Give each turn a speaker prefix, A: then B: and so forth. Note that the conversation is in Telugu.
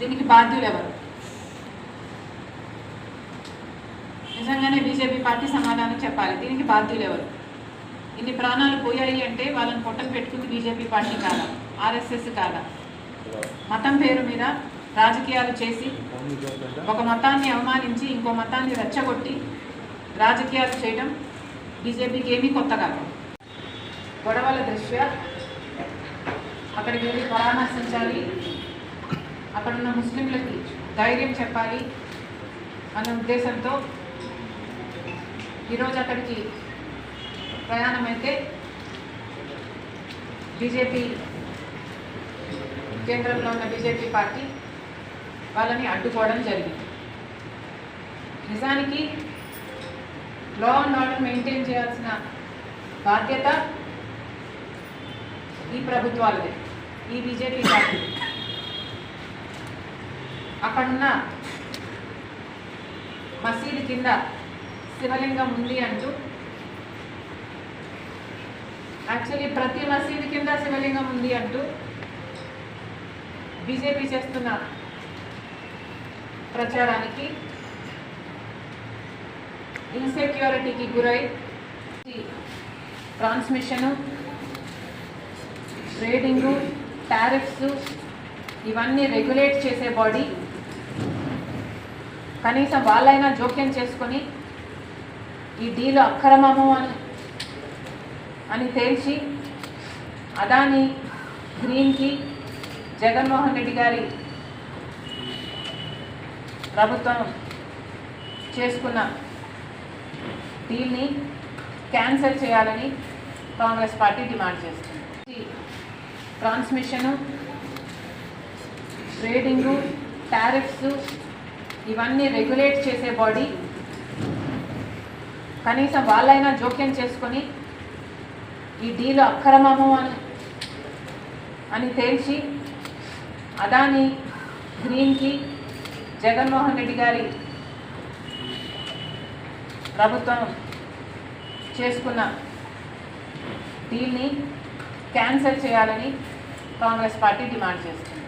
A: దీనికి బాధ్యులు ఎవరు? నిజంగానే బీజేపీ పార్టీ సమాధానం చెప్పాలి. దీనికి బాధ్యులు ఎవరు? ఇన్ని ప్రాణాలు పోయాయి అంటే వాళ్ళని పొట్టలు పెట్టుకుంది బీజేపీ పార్టీ కాదా, ఆర్ఎస్ఎస్ కాదా? మతం పేరు మీద రాజకీయాలు చేసి ఒక మతాన్ని అవమానించి ఇంకో మతాన్ని రెచ్చగొట్టి రాజకీయాలు చేయడం బీజేపీకి ఏమీ కొత్త కాదు. గొడవల దృష్ట్యా అక్కడికి వెళ్ళి పరామర్శించాలి, అక్కడున్న ముస్లింలకి ధైర్యం చెప్పాలి అన్న ఉద్దేశంతో ఈరోజు అక్కడికి ప్రయాణమైతే బీజేపీ కేంద్రంలో ఉన్న బీజేపీ పార్టీ వాళ్ళని అడ్డుకోవడం జరిగింది. నిజానికి లా అండ్ ఆర్డర్ మెయింటైన్ చేయాల్సిన బాధ్యత ఈ ప్రభుత్వాలదే, ఈ బీజేపీ పార్టీ. అక్కడున్న మసీదు కింద శివలింగం ఉంది అంటూ, యాక్చువల్లీ ప్రతి మసీదు కింద శివలింగం ఉంది అంటూ బీజేపీ చేస్తున్న ప్రచారానికి ఇన్సెక్యూరిటీకి గురై ట్రాన్స్మిషను, ట్రేడింగు, టారిఫ్స్ ఇవన్నీ రెగ్యులేట్ చేసే బాడీ కనీసం వాళ్ళైనా జోక్యం చేసుకొని ఈ డీలు అక్రమము అని తేల్చి అదాని గ్రీన్కి జగన్మోహన్ రెడ్డి గారి ప్రభుత్వం చేసుకున్న డీల్ని క్యాన్సిల్ చేయాలని కాంగ్రెస్ పార్టీ డిమాండ్ చేస్తుంది. ట్రాన్స్మిషను, ట్రేడింగు, టారిఫ్స్ ఇవన్నీ రెగ్యులేట్ చేసే బాడీ కనీసం వాళ్ళైనా జోక్యం చేసుకొని ఈ డీలు అక్రమము అని తేల్చి అదాని గ్రీన్కి జగన్మోహన్ రెడ్డి గారి ప్రభుత్వం చేసుకున్న డీల్ని క్యాన్సిల్ చేయాలని కాంగ్రెస్ పార్టీ డిమాండ్ చేస్తుంది.